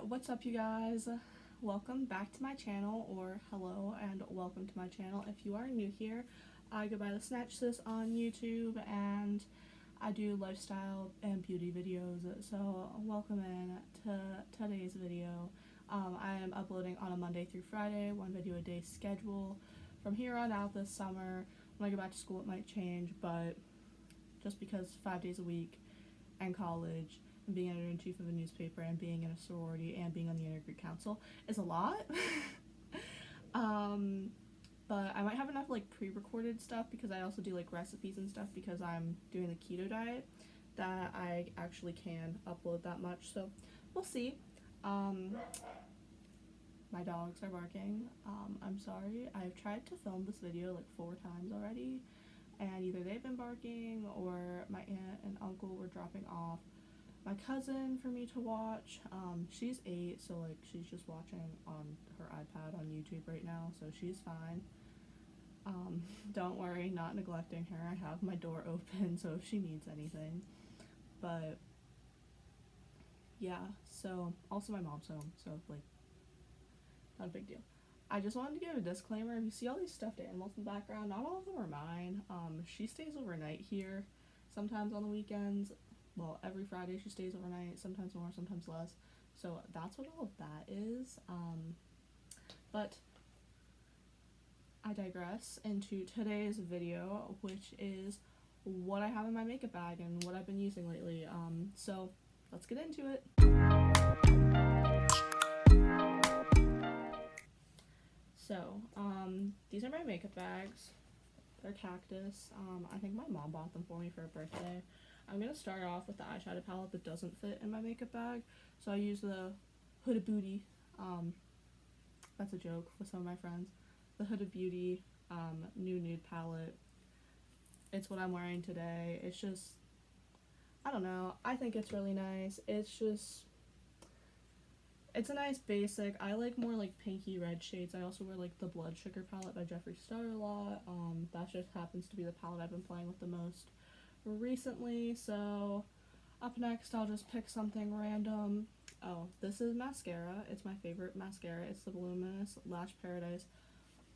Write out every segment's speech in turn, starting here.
what's up you guys? Welcome back to my channel, or hello and welcome to my channel. If you are new here, I go by the Snatch Sis on YouTube and I do lifestyle and beauty videos, so welcome in to today's video. I am uploading on a Monday through Friday, one video a day schedule. From here on out this summer, when I go back to school it might change, but just because 5 days a week and college and being editor-in-chief of a newspaper and being in a sorority and being on the intergroup council is a lot. But I might have enough like pre-recorded stuff because I also do like recipes and stuff because I'm doing the keto diet that I actually can upload that much, so we'll see. My dogs are barking. I'm sorry. I've tried to film this video like 4 times already and either they've been barking or my aunt and uncle were dropping off my cousin for me to watch. She's 8, so like she's just watching on her iPad on YouTube right now, so she's fine. Don't worry, not neglecting her. I have my door open, so if she needs anything. But yeah, so also my mom's home, so like not a big deal. I just wanted to give a disclaimer. If you see all these stuffed animals in the background, not all of them are mine. She stays overnight here, sometimes on the weekends. Well, every Friday she stays overnight, sometimes more, sometimes less. So that's what all of that is. But I digress into today's video, which is what I have in my makeup bag and what I've been using lately. So let's get into it. So, these are my makeup bags. They're cactus. I think my mom bought them for me for a birthday. I'm going to start off with the eyeshadow palette that doesn't fit in my makeup bag. So I use the Huda Beauty, that's a joke with some of my friends, the Huda Beauty new nude palette. It's what I'm wearing today. It's just, I don't know, I think it's really nice. It's a nice basic. I like more like pinky red shades. I also wear like the Blood Sugar palette by Jeffree Star a lot. That just happens to be the palette I've been playing with the most recently. So up next I'll just pick something random. Oh, this is mascara. It's my favorite mascara. It's the Voluminous Lash Paradise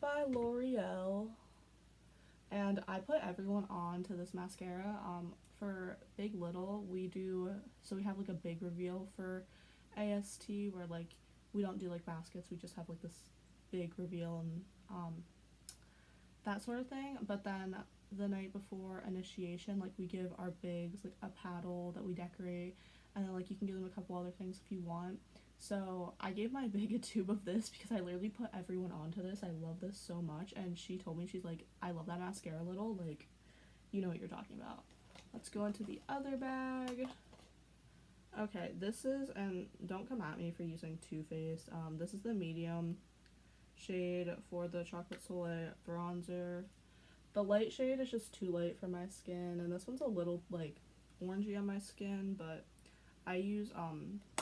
by L'Oreal. And I put everyone on to this mascara. For Big Little, we have like a big reveal for AST where like we don't do like baskets, we just have like this big reveal and that sort of thing. But then the night before initiation, like we give our bigs like a paddle that we decorate, and then like you can give them a couple other things if you want. So I gave my big a tube of this because I literally put everyone onto this. I love this so much, and she told me, she's like, I love that mascara, Little, like you know what you're talking about. Let's go into the other bag. Okay, this is, and don't come at me for using Too Faced, this is the medium shade for the Chocolate Soleil bronzer. The light shade is just too light for my skin, and this one's a little like orangey on my skin, but I use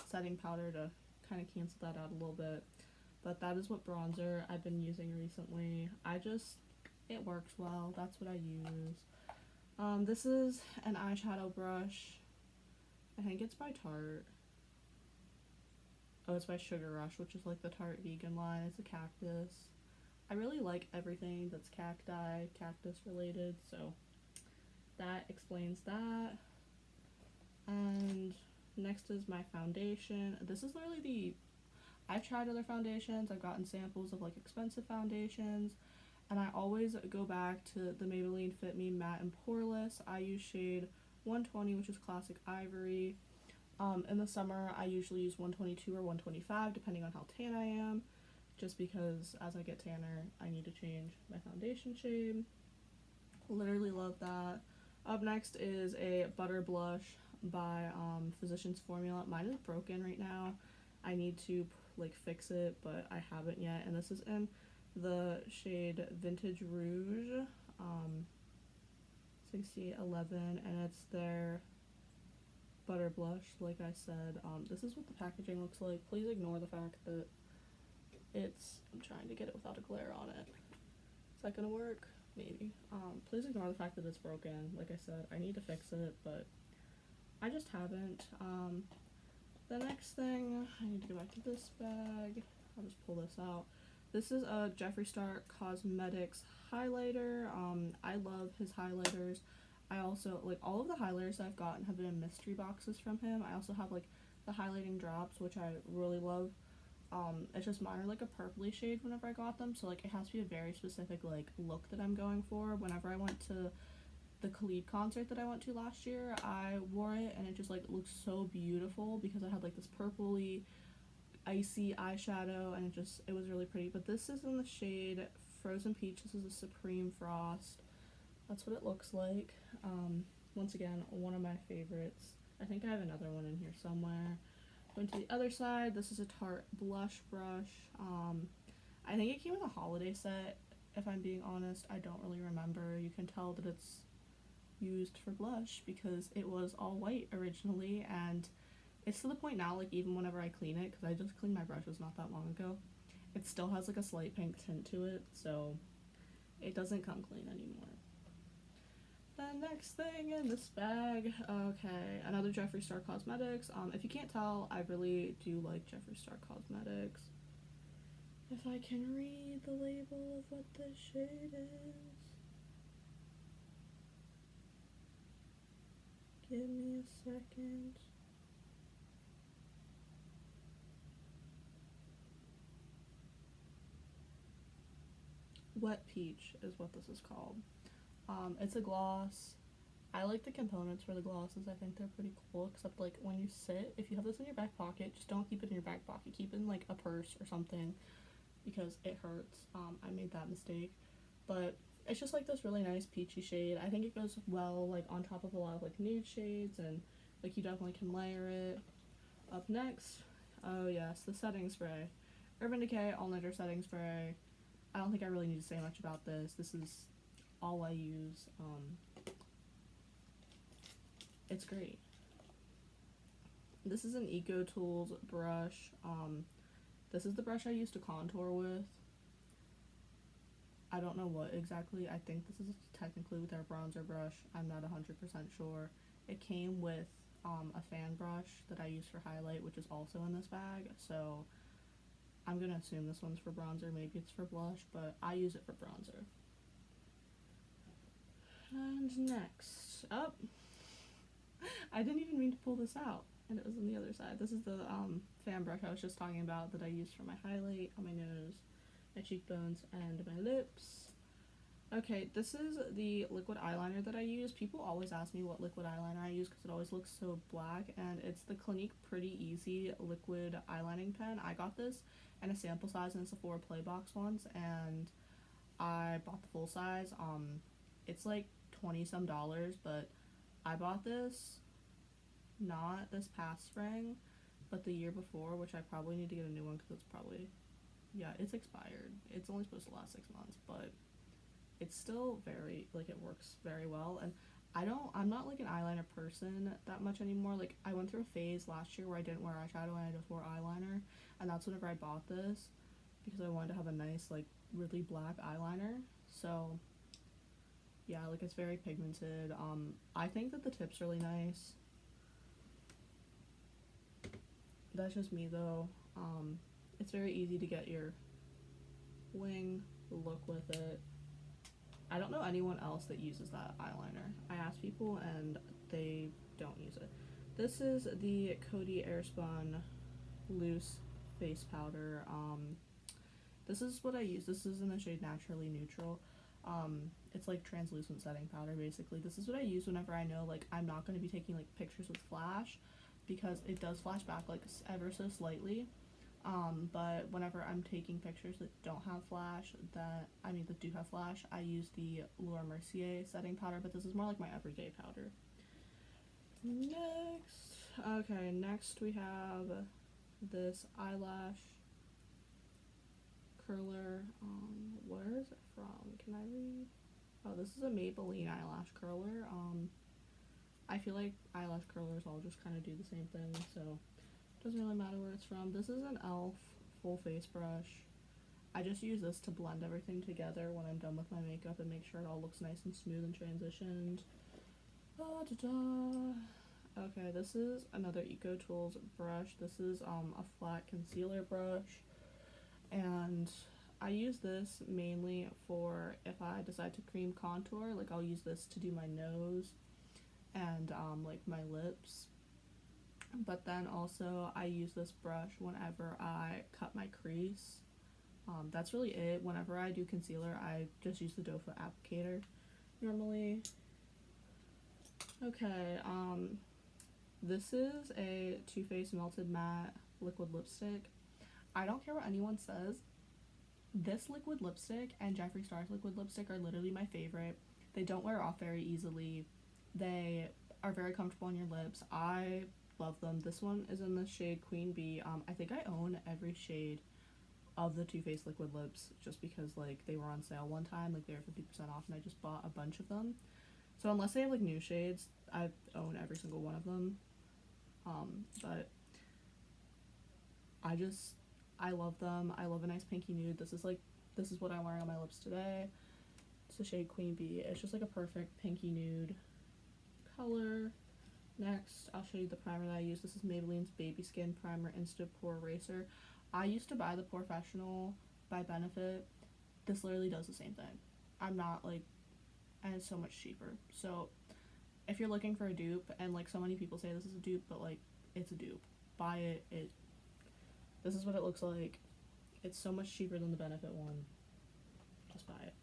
setting powder to kind of cancel that out a little bit. But that is what bronzer I've been using recently. It works well, that's what I use. This is an eyeshadow brush. I think it's by Tarte. Oh, it's by Sugar Rush, which is like the Tarte vegan line. It's a cactus. I really like everything that's cactus related, so that explains that. And next is my foundation. This is literally I've tried other foundations, I've gotten samples of like expensive foundations, and I always go back to the Maybelline Fit Me Matte and Poreless. I use shade 120, which is Classic Ivory. In the summer, I usually use 122 or 125, depending on how tan I am, just because as I get tanner, I need to change my foundation shade. Literally love that. Up next is a butter blush by Physicians Formula. Mine is broken right now. I need to like fix it, but I haven't yet. And this is in the shade Vintage Rouge, 6011, and it's their butter blush, like I said. This is what the packaging looks like. Please ignore the fact that I'm trying to get it without a glare on it. Is that gonna work? Maybe. Please ignore the fact that it's broken. Like I said, I need to fix it, but I just haven't. The next thing, I need to go back to this bag. I'll just pull this out. This is a Jeffree Star Cosmetics highlighter. I love his highlighters. I also, like, all of the highlighters I've gotten have been in mystery boxes from him. I also have, like, the highlighting drops, which I really love. It's just mine are, like, a purpley shade whenever I got them, so, like, it has to be a very specific, like, look that I'm going for. Whenever I went to the Khalid concert that I went to last year, I wore it, and it just, like, looked so beautiful because I had, like, this purpley icy eyeshadow, and it was really pretty. But this is in the shade Frozen Peach. This is a Supreme Frost. That's what it looks like. Once again, one of my favorites. I think I have another one in here somewhere. Going to the other side, this is a Tarte blush brush. I think it came with a holiday set, if I'm being honest. I don't really remember. You can tell that it's used for blush because it was all white originally, and it's to the point now, like, even whenever I clean it, because I just cleaned my brushes not that long ago, it still has, like, a slight pink tint to it, so it doesn't come clean anymore. The next thing in this bag, okay, another Jeffree Star Cosmetics. If you can't tell, I really do like Jeffree Star Cosmetics. If I can read the label of what this shade is. Give me a second. Wet Peach is what this is called. It's a gloss. I like the components for the glosses. I think they're pretty cool, except, like, when you sit, if you have this in your back pocket, just don't keep it in your back pocket. Keep it in, like, a purse or something, because it hurts. I made that mistake. But it's just, like, this really nice peachy shade. I think it goes well, like, on top of a lot of, like, nude shades, and, like, you definitely can layer it. Up next, oh yes, the setting spray. Urban Decay All-Nighter Setting Spray. I don't think I really need to say much about this. This is all I use. It's great. This is an Eco Tools brush. This is the brush I used to contour with. I don't know what exactly. I think this is technically their bronzer brush. I'm not 100% sure. It came with a fan brush that I use for highlight, which is also in this bag. So I'm gonna assume this one's for bronzer. Maybe it's for blush, but I use it for bronzer. And next up, I didn't even mean to pull this out, and it was on the other side. This is the fan brush I was just talking about that I use for my highlight on my nose, my cheekbones, and my lips. Okay, this is the liquid eyeliner that I use. People always ask me what liquid eyeliner I use because it always looks so black, and it's the Clinique Pretty Easy liquid eyelining pen. I got this in a sample size in a Sephora Playbox once, and I bought the full size. It's like $20 some, but I bought this not this past spring, but the year before, which I probably need to get a new one because it's probably, yeah, it's expired. It's only supposed to last 6 months, but it's still very, like, it works very well. And I'm not, like, an eyeliner person that much anymore. Like, I went through a phase last year where I didn't wear eyeshadow and I just wore eyeliner, and that's whenever I bought this because I wanted to have a nice, like, really black eyeliner. So yeah, like, it's very pigmented. I think that the tip's really nice. That's just me though. It's very easy to get your wing look with it. I don't know anyone else that uses that eyeliner. I asked people and they don't use it. This is the Coty Airspun Loose Face Powder. This is what I use. This is in the shade Naturally Neutral. It's like translucent setting powder, basically. This is what I use whenever I know, like, I'm not going to be taking, like, pictures with flash, because it does flash back, like, ever so slightly. But whenever I'm taking pictures that don't have flash, that do have flash, I use the Laura Mercier setting powder, but this is more like my everyday powder. Next we have this eyelash curler. Where is it from? Can I read? Oh, this is a Maybelline eyelash curler. I feel like eyelash curlers all just kind of do the same thing, so it doesn't really matter where it's from. This is an e.l.f. full face brush. I just use this to blend everything together when I'm done with my makeup and make sure it all looks nice and smooth and transitioned. Okay, this is another Eco Tools brush. This is a flat concealer brush, and I use this mainly for if I decide to cream contour. Like I'll use this to do my nose and like my lips. But then also I use this brush whenever I cut my crease. That's really it. Whenever I do concealer, I just use the doe foot applicator normally. Okay, this is a Too Faced Melted Matte liquid lipstick. I don't care what anyone says. This liquid lipstick and Jeffree Star's liquid lipstick are literally my favorite. They don't wear off very easily. They are very comfortable on your lips. I love them. This one is in the shade Queen Bee. I think I own every shade of the Too Faced liquid lips just because like they were on sale one time, like they were 50% off, and I just bought a bunch of them. So unless they have like new shades, I own every single one of them. But I love them. I love a nice pinky nude. This is what I'm wearing on my lips today. It's the shade Queen Bee. It's just like a perfect pinky nude color. Next, I'll show you the primer that I use. This is Maybelline's Baby Skin Primer Instant Pore Eraser. I used to buy the Porefessional by Benefit. This literally does the same thing. I'm not like, and it's so much cheaper. So if you're looking for a dupe, and like so many people say this is a dupe, but like it's a dupe. Buy it. This is what it looks like. It's so much cheaper than the Benefit one. Just buy it.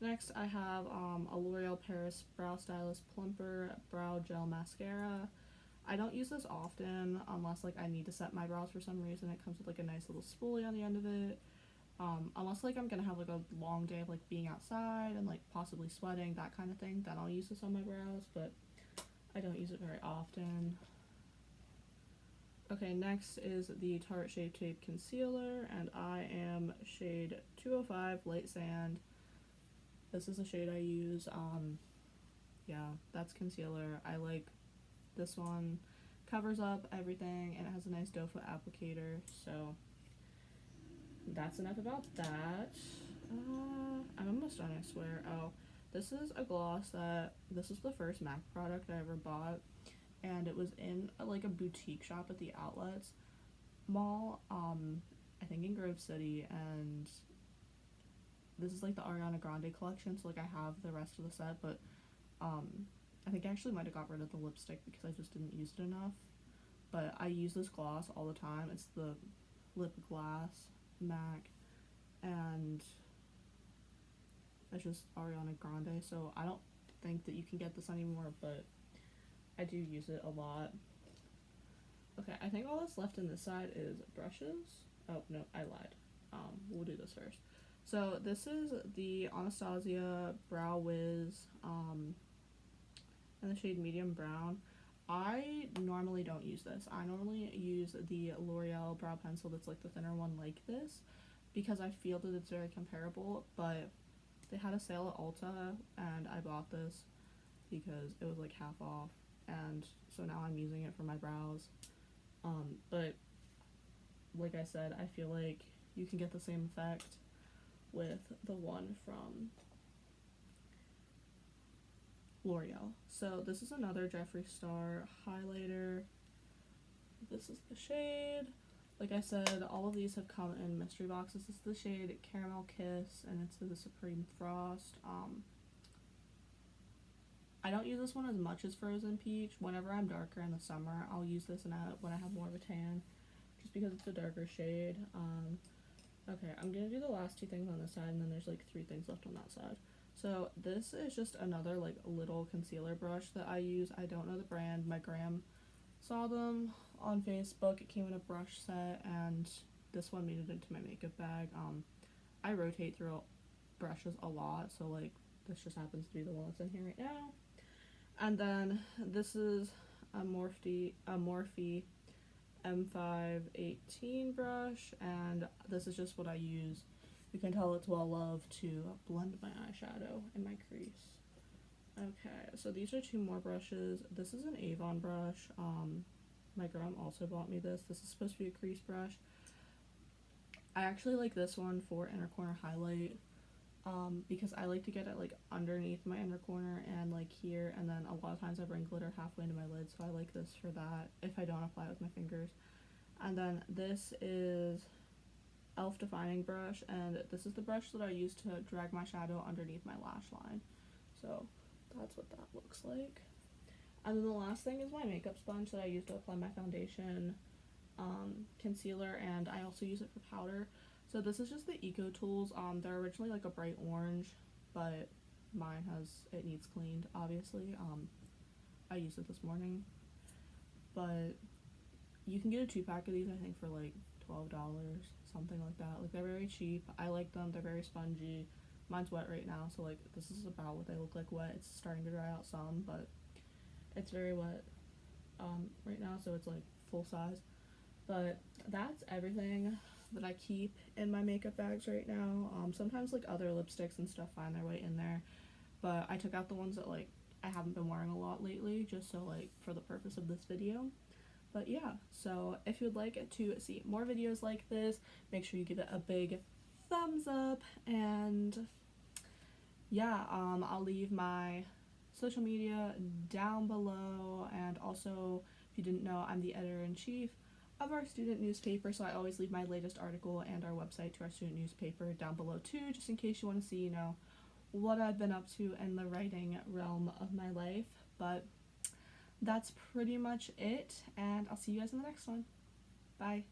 Next, I have a L'Oreal Paris Brow Stylist Plumper Brow Gel Mascara. I don't use this often unless like I need to set my brows for some reason. It comes with like a nice little spoolie on the end of it. Unless like I'm gonna have like a long day of like being outside and like possibly sweating, that kind of thing, then I'll use this on my brows, but I don't use it very often. Okay, next is the Tarte Shape Tape Concealer, and I am shade 205 Light Sand. This is the shade I use. Yeah, that's concealer. I like this one. Covers up everything, and it has a nice doe foot applicator, so that's enough about that. I'm almost done, I swear. Oh, this is a gloss this was the first MAC product I ever bought, and it was in like a boutique shop at the Outlets mall, I think in Grove City, and this is like the Ariana Grande collection, so like I have the rest of the set, but I think I actually might have got rid of the lipstick because I just didn't use it enough. But I use this gloss all the time. It's the Lip Glass MAC, and it's just Ariana Grande, so I don't think that you can get this anymore, but I do use it a lot. Okay, I think all that's left in this side is brushes. Oh, no, I lied. We'll do this first. So this is the Anastasia Brow Wiz in the shade Medium Brown. I normally don't use this. I normally use the L'Oreal brow pencil that's like the thinner one like this because I feel that it's very comparable, but they had a sale at Ulta and I bought this because it was like half off, and so now I'm using it for my brows. But like I said, I feel like you can get the same effect with the one from L'Oreal. So this is another Jeffree Star highlighter. This is the shade. Like I said, all of these have come in mystery boxes. This is the shade Caramel Kiss, and it's the Supreme Frost. I don't use this one as much as Frozen Peach. Whenever I'm darker in the summer, I'll use this when I have more of a tan, just because it's a darker shade. Okay, I'm gonna do the last two things on this side, and then there's like 3 things left on that side. So this is just another like little concealer brush that I use. I don't know the brand. My gram saw them on Facebook. It came in a brush set, and this one made it into my makeup bag. I rotate through brushes a lot, so like this just happens to be the one that's in here right now. And then this is a Morphe M518 brush, and this is just what I use. You can tell it's well loved to blend my eyeshadow and my crease. Okay, so these are 2 more brushes. This is an Avon brush. My grandma also bought me this. This is supposed to be a crease brush. I actually like this one for inner corner highlight because I like to get it like underneath my inner corner and like here, and then a lot of times I bring glitter halfway into my lid, so I like this for that if I don't apply it with my fingers. And then this is e.l.f. defining brush, and this is the brush that I use to drag my shadow underneath my lash line. So that's what that looks like. And then the last thing is my makeup sponge that I use to apply my foundation, concealer, and I also use it for powder. So this is just the Eco Tools. They're originally like a bright orange, but mine it needs cleaned, obviously. I used it this morning, but you can get a 2-pack of these, I think, for like $12, something like that. Like, they're very cheap. I like them. They're very spongy. Mine's wet right now, so like this is about what they look like wet. It's starting to dry out some, but it's very wet right now, so it's like full size. But that's everything that I keep in my makeup bags right now. Sometimes like other lipsticks and stuff find their way in there, but I took out the ones that like I haven't been wearing a lot lately, just so like for the purpose of this video. But yeah, so if you'd like to see more videos like this, make sure you give it a big thumbs up. And yeah, I'll leave my social media down below. And also, if you didn't know, I'm the editor-in-chief of our student newspaper, so I always leave my latest article and our website to our student newspaper down below too, just in case you want to see, what I've been up to in the writing realm of my life. But that's pretty much it, and I'll see you guys in the next one. Bye.